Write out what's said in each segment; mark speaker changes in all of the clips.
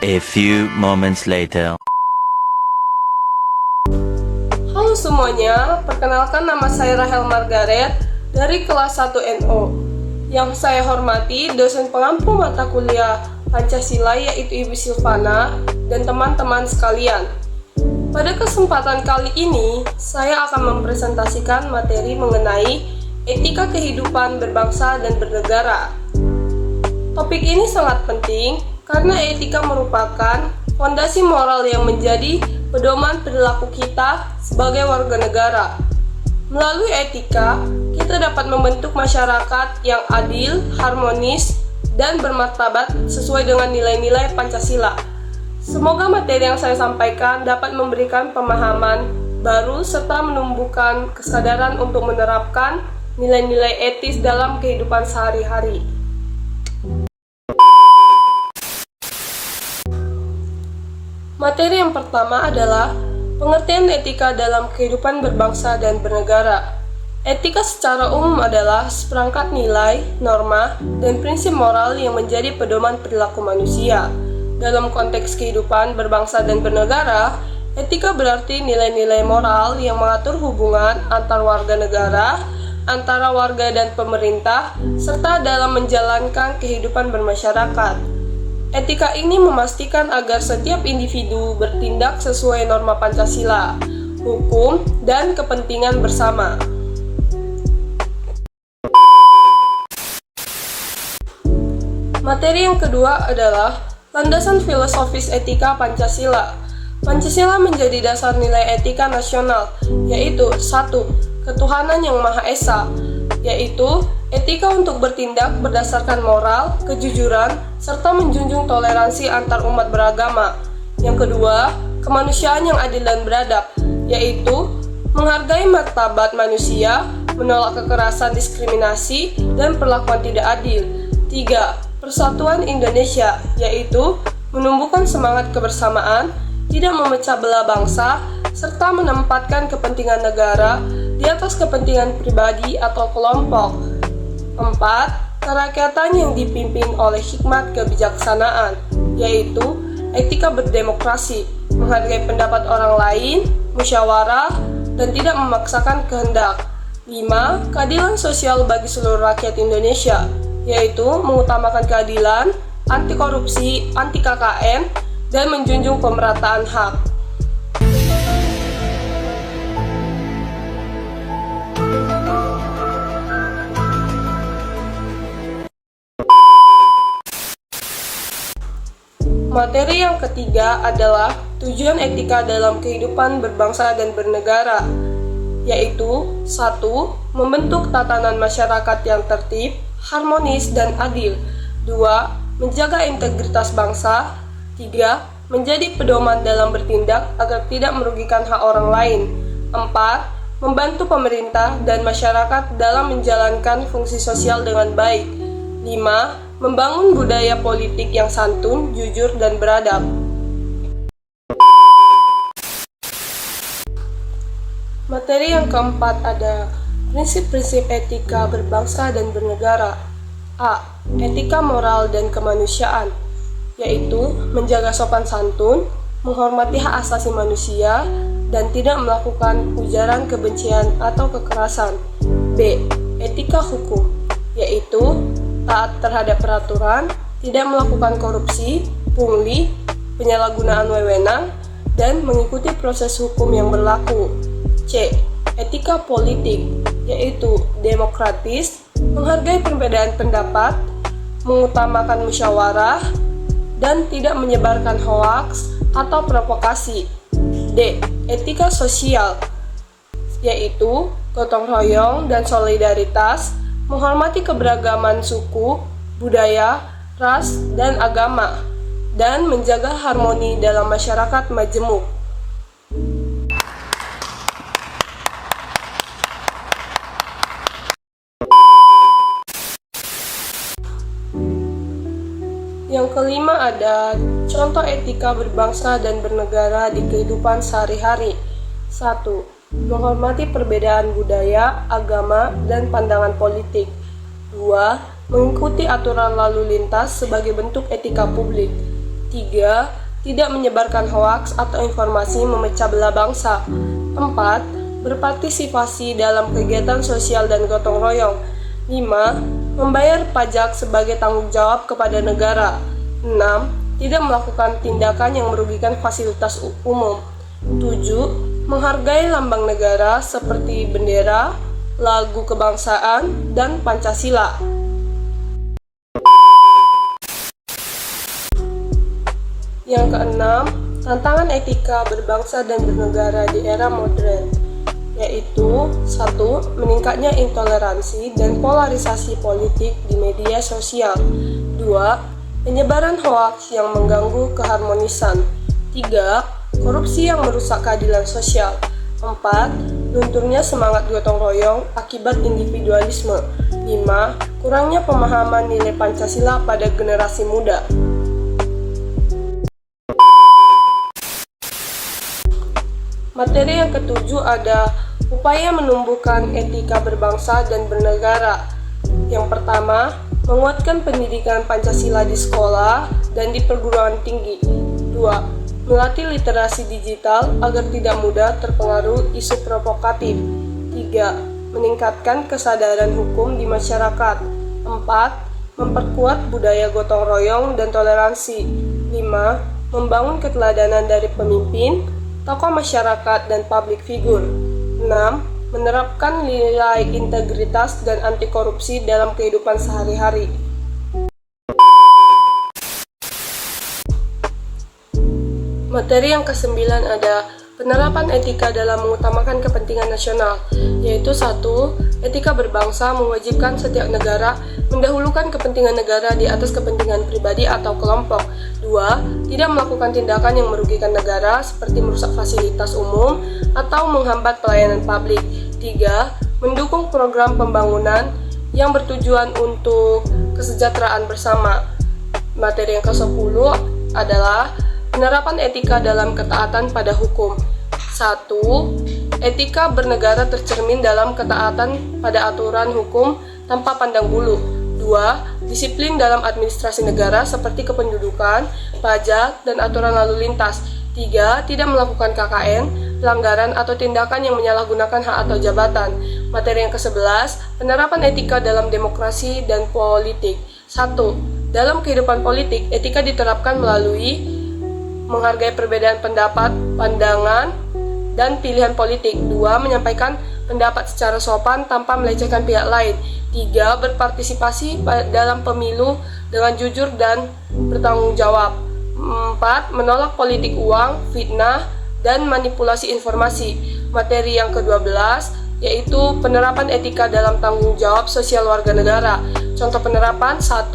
Speaker 1: A few moments later.
Speaker 2: Halo semuanya, perkenalkan nama saya Rahel Margaret dari kelas 1 NO. Yang saya hormati dosen pengampu mata kuliah Pancasila yaitu Ibu Silvana dan teman-teman sekalian. Pada kesempatan kali ini, saya akan mempresentasikan materi mengenai etika kehidupan berbangsa dan bernegara. Topik ini sangat penting karena etika merupakan fondasi moral yang menjadi pedoman perilaku kita sebagai warga negara. Melalui etika, kita dapat membentuk masyarakat yang adil, harmonis, dan bermartabat sesuai dengan nilai-nilai Pancasila. Semoga materi yang saya sampaikan dapat memberikan pemahaman baru serta menumbuhkan kesadaran untuk menerapkan nilai-nilai etis dalam kehidupan sehari-hari. Materi yang pertama adalah pengertian etika dalam kehidupan berbangsa dan bernegara. Etika secara umum adalah seperangkat nilai, norma, dan prinsip moral yang menjadi pedoman perilaku manusia. Dalam konteks kehidupan berbangsa dan bernegara, etika berarti nilai-nilai moral yang mengatur hubungan antar warga negara, antara warga dan pemerintah, serta dalam menjalankan kehidupan bermasyarakat. Etika ini memastikan agar setiap individu bertindak sesuai norma Pancasila, hukum, dan kepentingan bersama. Materi yang kedua adalah landasan filosofis etika Pancasila. Pancasila menjadi dasar nilai etika nasional, yaitu 1. Ketuhanan yang Maha Esa, yaitu etika untuk bertindak berdasarkan moral, kejujuran, serta menjunjung toleransi antar umat beragama. Yang kedua, kemanusiaan yang adil dan beradab, yaitu menghargai martabat manusia, menolak kekerasan, diskriminasi, dan perlakuan tidak adil. 3. Persatuan Indonesia, yaitu menumbuhkan semangat kebersamaan, tidak memecah belah bangsa, serta menempatkan kepentingan negara di atas kepentingan pribadi atau kelompok. 4. Kerakyatan yang dipimpin oleh hikmat kebijaksanaan, yaitu etika berdemokrasi, menghargai pendapat orang lain, musyawarah, dan tidak memaksakan kehendak. 5. Keadilan sosial bagi seluruh rakyat Indonesia, yaitu mengutamakan keadilan, anti korupsi, anti KKN, dan menjunjung pemerataan hak. Materi yang ketiga adalah tujuan etika dalam kehidupan berbangsa dan bernegara, yaitu 1. Membentuk tatanan masyarakat yang tertib, harmonis, dan adil. 2. Menjaga integritas bangsa. 3. Menjadi pedoman dalam bertindak agar tidak merugikan hak orang lain. 4. Membantu pemerintah dan masyarakat dalam menjalankan fungsi sosial dengan baik. 5. Membangun budaya politik yang santun, jujur, dan beradab. Materi yang keempat ada prinsip-prinsip etika berbangsa dan bernegara. A. Etika moral dan kemanusiaan, yaitu menjaga sopan santun, menghormati hak asasi manusia, dan tidak melakukan ujaran kebencian atau kekerasan. B. Etika hukum, yaitu taat terhadap peraturan, tidak melakukan korupsi, pungli, penyalahgunaan wewenang, dan mengikuti proses hukum yang berlaku. C. Etika politik, yaitu demokratis, menghargai perbedaan pendapat, mengutamakan musyawarah, dan tidak menyebarkan hoaks atau provokasi. D. Etika sosial, yaitu gotong royong dan solidaritas, menghormati keberagaman suku, budaya, ras, dan agama, dan menjaga harmoni dalam masyarakat majemuk. Yang kelima ada contoh etika berbangsa dan bernegara di kehidupan sehari-hari. 1. Menghormati perbedaan budaya, agama, dan pandangan politik. 2. Mengikuti aturan lalu lintas sebagai bentuk etika publik. 3. Tidak menyebarkan hoaks atau informasi memecah belah bangsa. 4. Berpartisipasi dalam kegiatan sosial dan gotong royong. 5. Membayar pajak sebagai tanggung jawab kepada negara. 6. Tidak melakukan tindakan yang merugikan fasilitas umum. 7. Menghargai lambang negara seperti bendera, lagu kebangsaan, dan Pancasila. Yang keenam, tantangan etika berbangsa dan bernegara di era modern, yaitu 1. Meningkatnya intoleransi dan polarisasi politik di media sosial. 2. Penyebaran hoaks yang mengganggu keharmonisan. 3. Korupsi yang merusak keadilan sosial. 4. Lunturnya semangat gotong royong akibat individualisme. 5. Kurangnya pemahaman nilai Pancasila pada generasi muda. Materi yang ketujuh ada upaya menumbuhkan etika berbangsa dan bernegara. Yang pertama, menguatkan pendidikan Pancasila di sekolah dan di perguruan tinggi. 2. Melatih literasi digital agar tidak mudah terpengaruh isu provokatif. 3. Meningkatkan kesadaran hukum di masyarakat. 4. Memperkuat budaya gotong royong dan toleransi. 5. Membangun keteladanan dari pemimpin, tokoh masyarakat, dan publik figur. 6. Menerapkan nilai integritas dan anti korupsi dalam kehidupan sehari-hari. Materi yang kesembilan ada penerapan etika dalam mengutamakan kepentingan nasional, yaitu 1. Etika berbangsa mewajibkan setiap negara mendahulukan kepentingan negara di atas kepentingan pribadi atau kelompok. 2. Tidak melakukan tindakan yang merugikan negara seperti merusak fasilitas umum atau menghambat pelayanan publik. 3. Mendukung program pembangunan yang bertujuan untuk kesejahteraan bersama. Materi yang ke-10 adalah penerapan etika dalam ketaatan pada hukum. 1. Etika bernegara tercermin dalam ketaatan pada aturan hukum tanpa pandang bulu. 2. Disiplin dalam administrasi negara seperti kependudukan, pajak, dan aturan lalu lintas. 3. Tidak melakukan KKN, pelanggaran atau tindakan yang menyalahgunakan hak atau jabatan. Materi yang ke-11, penerapan etika dalam demokrasi dan politik. 1. Dalam kehidupan politik, etika diterapkan melalui menghargai perbedaan pendapat, pandangan, dan pilihan politik. 2. Menyampaikan pendapat secara sopan tanpa melecehkan pihak lain. 3. Berpartisipasi dalam pemilu dengan jujur dan bertanggung jawab. 4. Menolak politik uang, fitnah, dan manipulasi informasi. Materi yang ke-12 yaitu penerapan etika dalam tanggung jawab sosial warga negara. Contoh penerapan: 1.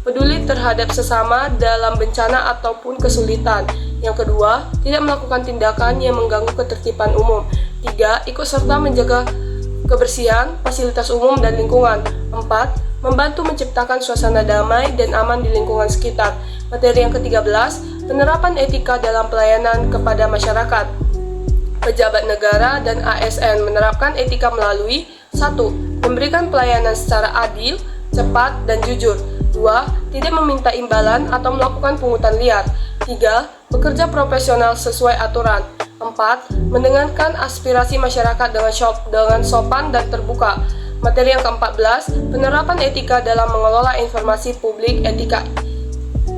Speaker 2: Peduli terhadap sesama dalam bencana ataupun kesulitan. Yang kedua, tidak melakukan tindakan yang mengganggu ketertiban umum. 3. Ikut serta menjaga kebersihan, fasilitas umum, dan lingkungan. 4. Membantu menciptakan suasana damai dan aman di lingkungan sekitar. Materi yang ke-13, penerapan etika dalam pelayanan kepada masyarakat. Pejabat negara dan ASN menerapkan etika melalui 1. Memberikan pelayanan secara adil, cepat, dan jujur. 2. Tidak meminta imbalan atau melakukan pungutan liar. 3. Bekerja profesional sesuai aturan. 4. Mendengarkan aspirasi masyarakat dengan sopan dan terbuka. Materi yang ke-14, penerapan etika dalam mengelola informasi publik. Etika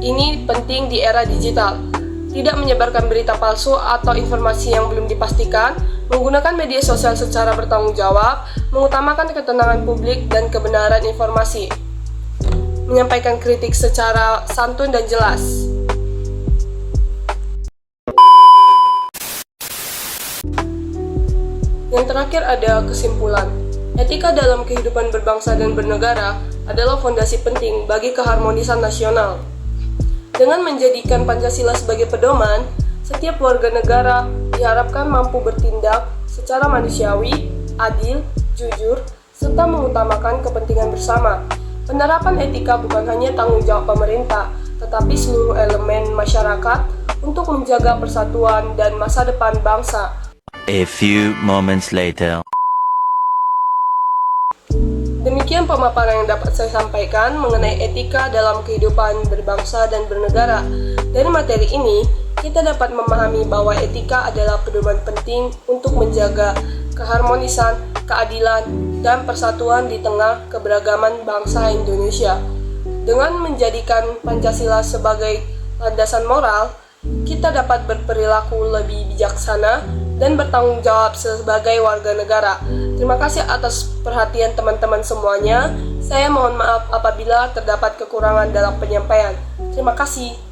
Speaker 2: ini penting di era digital. Tidak menyebarkan berita palsu atau informasi yang belum dipastikan, menggunakan media sosial secara bertanggung jawab, mengutamakan ketenangan publik dan kebenaran informasi. Menyampaikan kritik secara santun dan jelas. Yang terakhir ada kesimpulan. Etika dalam kehidupan berbangsa dan bernegara adalah fondasi penting bagi keharmonisan nasional. Dengan menjadikan Pancasila sebagai pedoman, setiap warga negara diharapkan mampu bertindak secara manusiawi, adil, jujur, serta mengutamakan kepentingan bersama. Penerapan etika bukan hanya tanggung jawab pemerintah, tetapi seluruh elemen masyarakat untuk menjaga persatuan dan masa depan bangsa.
Speaker 1: A few moments later.
Speaker 2: Demikian Demikian pemaparan yang dapat saya sampaikan mengenai etika dalam kehidupan berbangsa dan bernegara. Dari materi ini, kita dapat memahami bahwa etika adalah pedoman penting untuk menjaga keharmonisan, keadilan, dan persatuan di tengah keberagaman bangsa Indonesia. Dengan menjadikan Pancasila sebagai landasan moral, kita dapat berperilaku lebih bijaksana dan bertanggung jawab sebagai warga negara. Terima kasih atas perhatian teman-teman semuanya. Saya mohon maaf apabila terdapat kekurangan dalam penyampaian. Terima kasih.